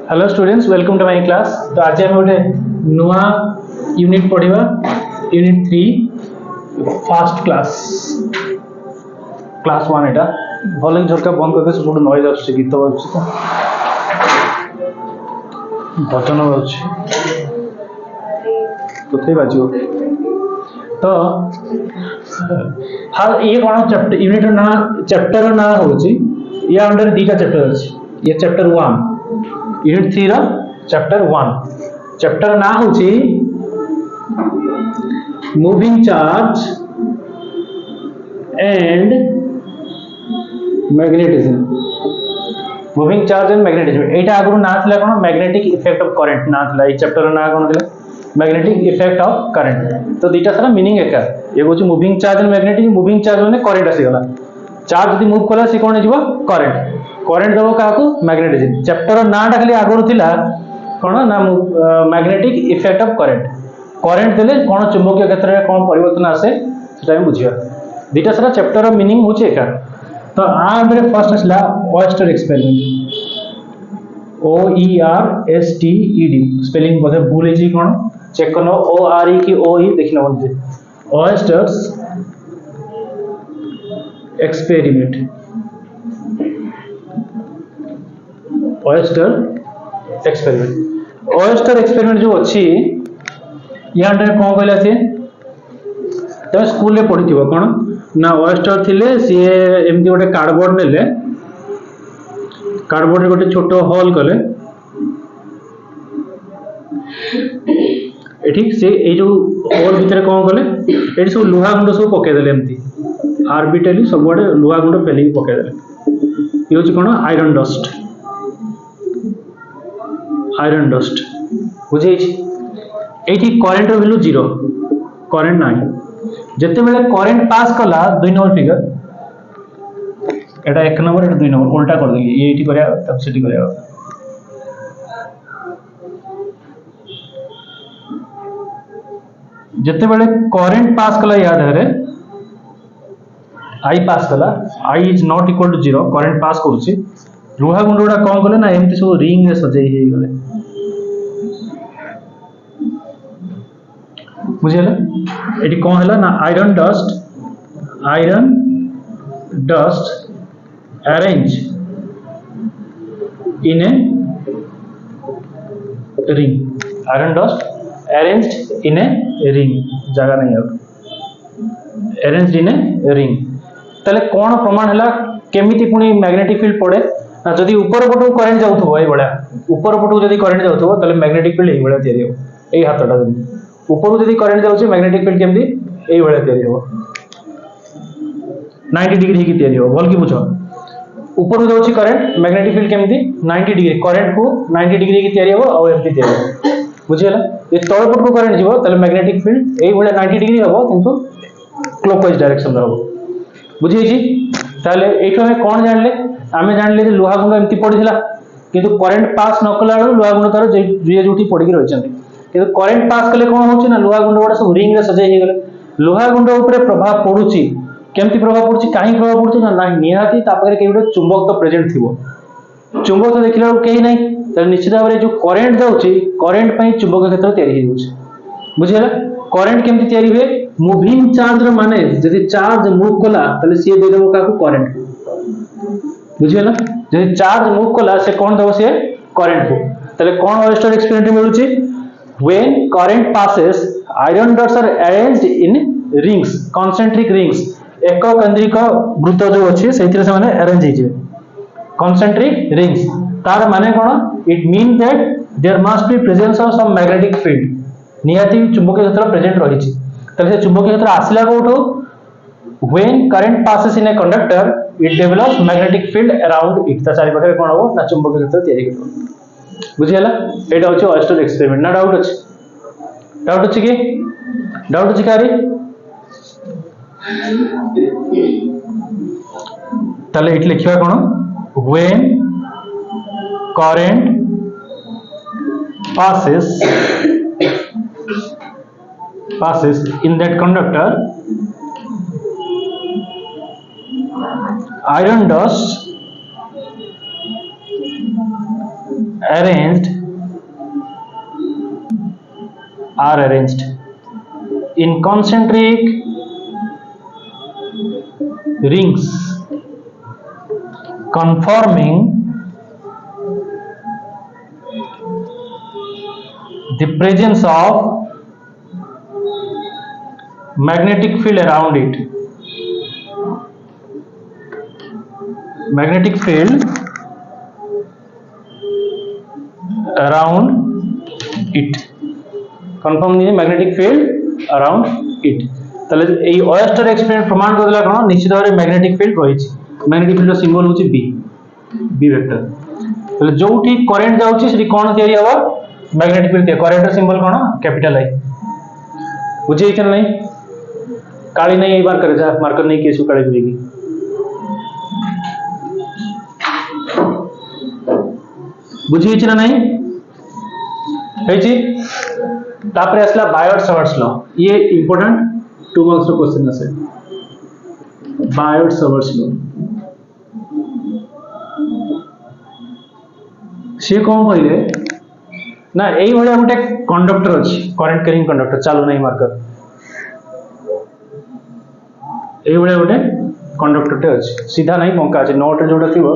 Hello students, welcome to my class. तो आज हम गोटे नुआ यूनिट पढ़िबा, यूनिट 3 फास्ट क्लास 1। एटा भले झरका बंद करके सब नॉइज आछे, गीत बाजुଛି तो भजन बाजुଛି तो थे बाजियो। तो हाँ, ये कौन चैप्टर यूनिट ना चैप्टर ना होची, या अंडर दीटा चैप्टर अछि। ये चैप्टर 1 यूनिट 3 रा चैप्टर 1। चैप्टर ना होची moving charge and magnetism. Moving charge and magnetism एटा आगु ना थला कोन मैग्नेटिक इफेक्ट ऑफ करंट ना थला। ये चैप्टर ना कोन थला मैग्नेटिक इफेक्ट ऑफ करंट। तो दीटा सारा मीनिंग एका। ये होची moving charge and magnetic. Moving charge माने करंट आसी गला, चार्ज यदि मूव कला से कोन जीवो करंट। करंट दबो काकू मैग्नेटिज्म। चैप्टर ना टा खाली आगु थिला कोन ना magnetic effect of current. Current देले कोन चुंबकीय क्षेत्र रे कोन परिवर्तन आसे सेटा हम बुझिया। दीटा सारा चैप्टर मीनिंग होची एका। तो आ अंदर फर्स्ट असला ओएस्टर एक्सपेरिमेंट, OERSTED। स्पेलिंग बोले भूल जी कोन चेक करनो। ORE की OE देखना बोलते ओएस्टर्स experiment. Oyster experiment, oyster experiment जो अच्छी या अंदर कोन कहला से तमे स्कूल रे पढिथिबो कोन ना। ओएस्टर थिले सी एमती गोटे कार्डबोर्ड नेले, कार्डबोर्ड रे गोटे छोटो होल कले एठी से ए जो होल भितर कोन कले एठी सब लुहा गुंड सब पके देले। एमती आर्बिट्रली सब गोटे लुहा गुंड फेली पके देले। ये होची कोन आयरन डस्ट। आयरन डस्ट बुझे छी। एठी करंट रो वैल्यू 0, करंट नाही। जते बेले करंट पास कला 2 नंबर फिगर एटा 1 नंबर एटा 2 नंबर उल्टा कर देगी। ये एठी करया तब सेठी करया। जते बेले करंट पास कला याद है रे I पास कला, I is not equal to 0, current pass करछि। लुहा गुंडोडा कोन कले ना एमती सब रिंग रे सजाई हे गले। बुझेला एटी कोन हला ना iron dust arrange in a ring. Iron dust arranged in a ring, जगह नहीं है अरेंज्ड इन ए रिंग। तले कोन प्रमाण हला केमिति पुनी मैग्नेटिक फील्ड पड़े ना। जदि ऊपर पटो करंट जाउथबो ए बडा, ऊपर पटो जदि करंट जाउथबो तले मैग्नेटिक फील्ड ए बडा तयारी हो। एई हातटा जदि ऊपर जदि करंट जाउछि मैग्नेटिक फील्ड केमिति एई बडा तयारी हो, 90 डिग्री की तयारी हो। बोल की बुझो, ऊपर जाउछि करंट मैग्नेटिक फील्ड केमिति 90 डिग्री, करंट को 90 डिग्री की तयारी हो और एमती तयारी हो। बुझियला ये तळ पट को करंट जीवो तले मैग्नेटिक फील्ड एई बडा 90 डिग्री हो किंतु क्लॉकवाइज डायरेक्शन रे हो। बुझियै छी। ताले एठो हम कोन जानले, आमे जानले जे लोहा गुंड एमती पडिथिला किंतु करंट पास न कला बेलु लोहा गुंड तार जे जोठी पडिकी रहिचंती। किंतु करंट पास कले कोन होछि ना लोहा गुंड गुडा सब रिंग रे सजाई हे गेले। लोहा गुंड ऊपर प्रभाव पडुछि, केमती प्रभाव पडुछि काहे प्रभाव पडुछि ना निहाती ता पाखरे के गुडे चुंबक तो प्रेजेंट थिबो। चुंबक तो देखिला केही नै, त निश्चित भाबरे जो करंट जाउछि करंट पई चुंबक क्षेत्र तयारी हे जाउछि। बुझियला करंट केमती तयारी हुए, मूविंग चार्ज रो माने जदि चार्ज मूव कला तले सी दे देबो काकू करंट। बुझियला जदि चार्ज मूव कला से कोन दबो से करंट को। तले कोन ओएस्टर एक्सपेरिमेंट मिलुछि, when current passes iron dots are arranged in rings, concentric rings। एक केंद्रिक वृत्त जो अछि सेथिरे से माने अरेंज हे जे concentric rings। तार माने कोन, it mean that there must be presence of some magnetic field. निहाती चुंबकीय क्षेत्र प्रेजेंट रहिछि। तले से चुंबकीय क्षेत्र आसिला कोठो, when current passes in a conductor it develops magnetic field around it। ता चारि पाखरे कोन हो ना चुंबकीय क्षेत्र तयारी करबो। बुझियला एटा होछि ओएस्टर एक्सपेरिमेंट। ना डाउट अछि, डाउट अछि कि डाउट अछि कारी। ताले इट लिखिबा कोन, when current passes in that conductor iron dust arranged in concentric rings conforming the presence of magnetic field around it. Magnetic field around it. Confirm the magnetic field around it. তাহলে এই oyster experiment প্রমাণ করলা কোন নিশ্চিত ভাবে magnetic field রয়েছে। Magnetic ফিল্ডর symbol হচ্ছে B, B vector. তাহলে যোউঠি কারেন্ট যাଉଛି সেটি কোন তৈরি হবা ম্যাগনেটিক ফিল্ড তৈরি। কারেন্টর সিম্বল কোন ক্যাপিটাল আই। বুঝিয়েছ না? नहीं काली नहीं, एक बार करे जा मार्कर नहीं केसु काली मिलेगी। बुझिए ना नहीं है जी। तापर असला बायोट-सवर्ट्स लॉ, ये इंपोर्टेंट 2 मार्क्स रो क्वेश्चन আছে। बायोट-सवर्ट्स लॉ से कोन কইলে না এই ভলিয়া গোটে কন্ডক্টর আছে, কারেন্ট ক্যারিং কন্ডক্টর। চালু নাই মার্कर। এই ভলিয়া গোটে কন্ডক্টরଟେ ଅଛି, सीधा नहीं बंका আছে। नोट रे जोटा थिबो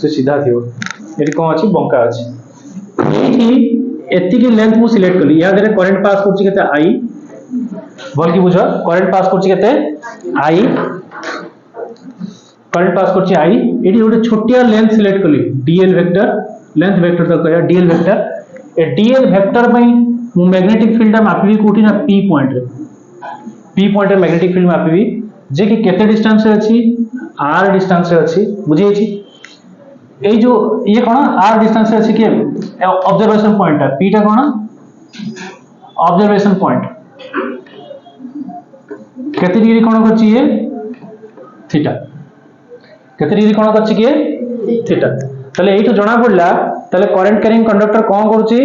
से सीधा थिबो, एटी कोन अछि बंका अछि। एठी एतिकी लेंथ मु सिलेक्ट कली, या देरे करंट पास करछि केते आई। बोल की बुझो, करंट पास करछि केते आई, करंट पास करछि आई। एठी गोटे छोटिया लेंथ सिलेक्ट कली, डीएल वेक्टर, लेंथ वेक्टर तक कहया डीएल वेक्टर। ए डीएल वेक्टर पई मु मैग्नेटिक फील्ड मापबी कोठी ना पी पॉइंट रे। पी पॉइंट रे मैग्नेटिक फील्ड मापबी जे कि केते डिस्टेंस रे अछि, आर डिस्टेंस रे अछि। बुझिए छी ए जो ये कोन आर डिस्टेंस रे अछि के ऑब्जर्वेशन पॉइंट है, पी टा कोन ऑब्जर्वेशन पॉइंट। केते डिग्री कोन करछि ये थीटा, केते डिग्री कोन करछि के थीटा। तले एठो जणा पड़ला तले करंट कैरिंग कंडक्टर कोन करछि,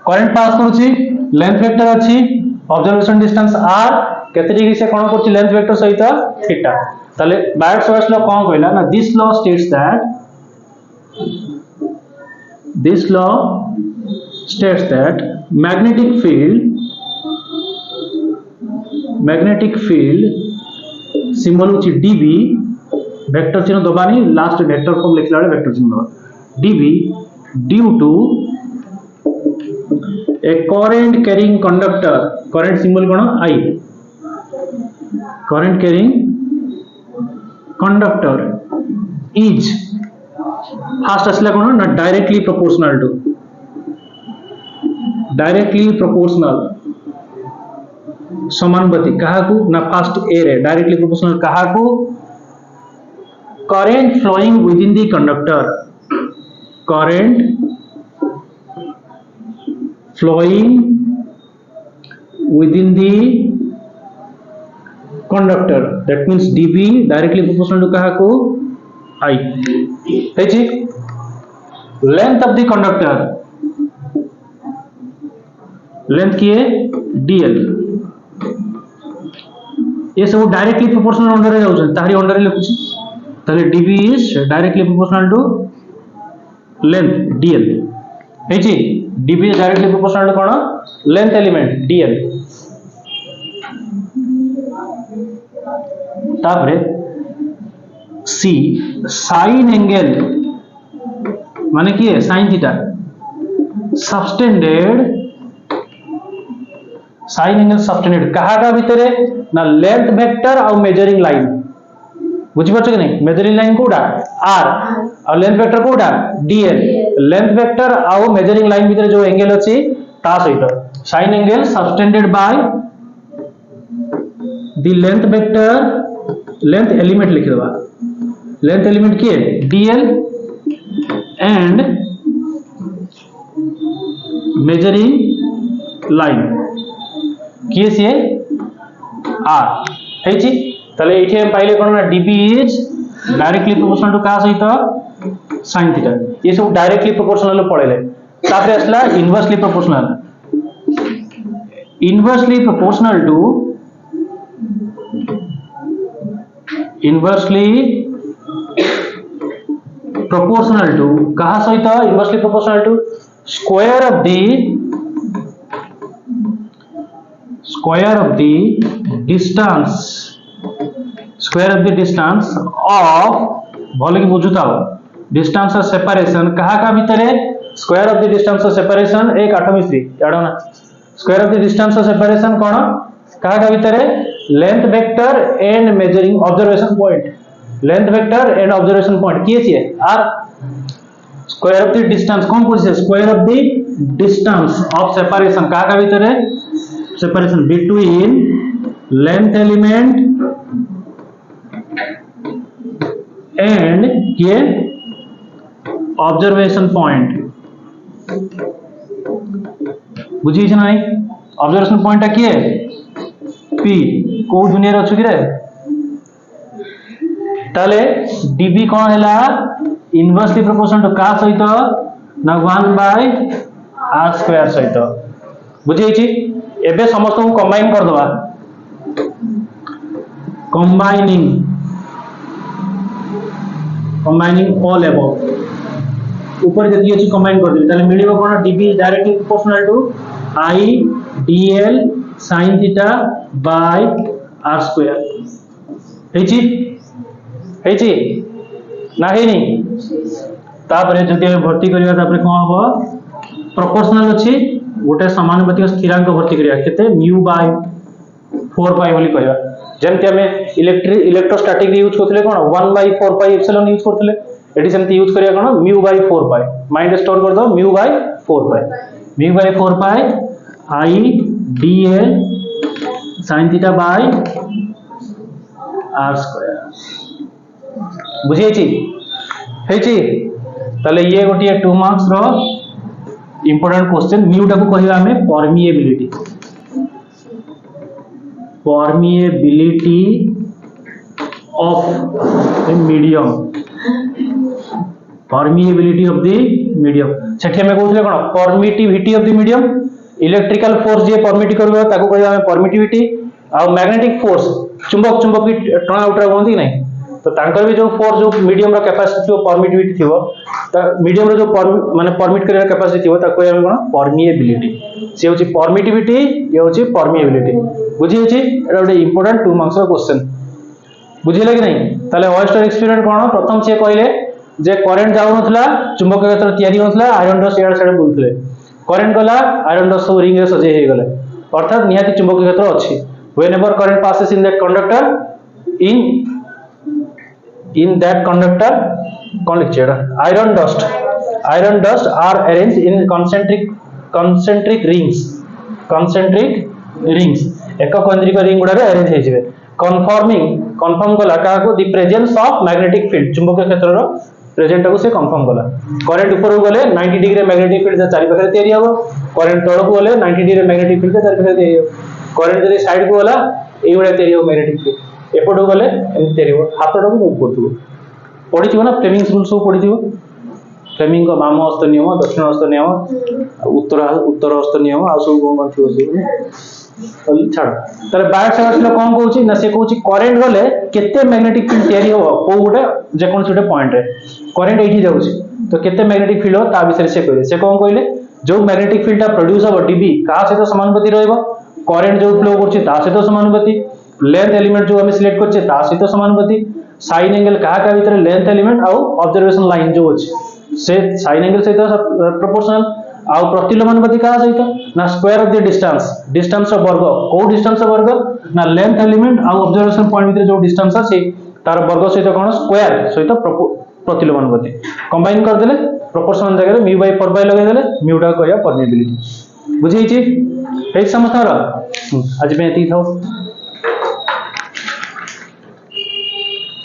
करंट पास करछि, लेंथ वेक्टर अछि, ऑब्जर्वेशन डिस्टेंस आर, केते डिग्री से कोन करछि लेंथ वेक्टर सहित थीटा। तले बायोट-सवर्ट्स लॉ कोन कहला ना, this law states that magnetic field symbol होछि dB, वेक्टर चिन्ह दबानी, लास्ट वेक्टर फॉर्म लिखला बेले वेक्टर चिन्ह दबा dB due to a current carrying conductor, current symbol कोन I, current carrying conductor is first असला कोन ना directly proportional to, directly proportional समानुपाती कहा को ना फास्ट ए रे डायरेक्टली प्रोपोर्शनल कहा को current flowing within the conductor, current flowing within the conductor, that means dB directly proportional to कहा को I है जी। Length of the conductor, length की है dl, ये सब डायरेक्टली प्रोपोर्शनल अंडर रे जाउछ, तारी अंडर रे लिखुछि। ताले dB is directly proportional to length dl है जी। dB is directly proportional to कोन लेंथ एलिमेंट dl। तापरे सी साइन एंगल माने की है sine theta subtended, sine angle subtended कहा का भीतर ना लेंथ वेक्टर और मेजरिंग लाइन। बुझी पाछो कि नहीं, मेजरिंग लाइन कोडा आर और लेंथ वेक्टर कोडा dl। लेंथ वेक्टर और मेजरिंग लाइन भीतर जो एंगल अछि ता सहित sine angle subtended by the length vector, length element लिख देबा, लेंथ एलिमेंट की है dl एंड मेजरिंग लाइन किए सी आर है जी। ताले एठी हम पाइले कोन ना dB is directly proportional to का सहित sin थीटा। ये सब डायरेक्टली प्रोपोर्शनल पड़ेले। तापर असला inversely proportional, inversely proportional to, inversely proportional to कहा सहित inversely proportional to square of the distance of भले कि बुझुताओ distance of separation कहा का भीतर square of the distance of separation एक 8 मिस्त्री याडो ना square of the distance of separation कौन कहा का भीतर length vector and measuring observation point length vector and observation point किए छिए r square of the distance कौन पूछे square of the distance of separation कहा का भीतर separation between length element and ये observation point बुझी छ नाही observation point टा किए p को दुनिया रे अछि कि रे ताले db कोन हैला inversely proportional to का सहित ना 1 by r square सहित बुझी छी एबे समस्त को कंबाइन कर दवा combining all above ऊपर जति अछि कंबाइन कर दे ताले मिलिबो कोन db directly proportional to i dl sin theta by r square हेची ना हेनी तापरे जति हम भर्ती करिया तापरे कोन हो प्रोपोर्शनल अछि गोटे समानुपातिक स्थिरांक भर्ती करिया केते mu by 4 pi बोली कहबा जेमते हमें इलेक्ट्रोस्टैटिक यूज करथले कोन 1 by 4 pi एप्सिलॉन यूज करथले एडी सेमते यूज करिया कोन mu by 4 pi mind store कर दो mu by 4 pi I dl sin theta by r square बुझिए छी हेची ताले ये गोटी 2 मार्क्स रो इंपोर्टेंट क्वेश्चन mu टा को कहिबा हमें permeability of the medium permeability of the medium सेठी हमें कहउथले कोन permittivity of the medium electrical force J permit करबो ताको कहबा हमें परमिटिविटी आ मैग्नेटिक फोर्स चुंबक की टर्न आउट रे होंदी नै तो तांकर भी जो फोर्स जो मीडियम रो कैपेसिटी थियो परमिटिविटी थियो त मीडियम रो जो माने परमिट करे कैपेसिटी थियो ताको कहबा कोन परमिएबिलिटी से होची परमिटिविटी ये होची परमिएबिलिटी बुझी होची एटा ଗୋଟେ इंपोर्टेंट 2 मार्क्स रो क्वेश्चन बुझिले कि नहीं ताले ओएस्टर एक्सपेरिमेंट कोन प्रथम से कहले जे करंट जाउ नथला चुंबक क्षेत्र तयारी होथला आयरन डस्ट एड साइड बुलथले करंट गला आयरन डस्ट सब रिंग रे सजे हे गले अर्थात निहाती चुंबक क्षेत्र अछि whenever current passes in that conductor in that conductor कौन लिखिए iron dust are arranged in concentric rings एक केंद्रिक रिंग गुडा रे अरेंज हे जिवे कंफर्म कला का को the presence of magnetic field चुंबकीय क्षेत्र रो प्रेजेंट को से कंफर्म कला करंट ऊपर को गले 90 डिग्री मैग्नेटिक फील्ड चारि पाखरे तयारी हो करंट तळ को गले 90 डिग्री मैग्नेटिक फील्ड चारि पाखरे तयारी हो करंट जदी साइड को गला एई बडा तयारी हो मैग्नेटिक फील्ड एपटो गले एम तयारी हो हातडो को मूव करथु पढी थियो ना फ्लेमिंग्स रूल सब पढी थियो फ्लेमिंग को वाम हस्त नियम दक्षिण हस्त नियम उत्तर हस्त नियम आ सब कोन थियो सब छाड़ तारे बायट साइड कोन कहउची ना से कहउची करंट गले केते मैग्नेटिक फील्ड तयारी हो को गुटे जे कोन छुटे पॉइंट रे करंट एठी जाउची तो केते मैग्नेटिक फील्ड हो ता विषय से कहले से कोन कहले जो मैग्नेटिक फील्ड ता प्रोड्यूस हो डीबी का से तो समानुपाती रहइबो करंट जो फ्लो करची ता से तो समानुपाती लेंथ एलिमेंट जो हम सिलेक्ट करचे ता से तो समानुपाती साइन एंगल का भीतर लेंथ एलिमेंट आउ ऑब्जर्वेशन लाइन जो अछि से साइन एंगल से तो प्रोपोर्शनल आउ प्रतिलोमानुपाती का सहित ना square of the distance of वर्ग को डिस्टेंस ऑफ वर्ग ना लेंथ एलिमेंट आउ ऑब्जर्वेशन पॉइंट भीतर जो डिस्टेंस अछि तार वर्ग सहित कोन स्क्वायर सहित प्रतिलोमानुपाती कंबाइन कर देले प्रोपोर्शनल जगह रे mu by 4 pi लगा देले mu टा कहया परमिएबिलिटी बुझी छी हे समझतार आज में एती थाओ।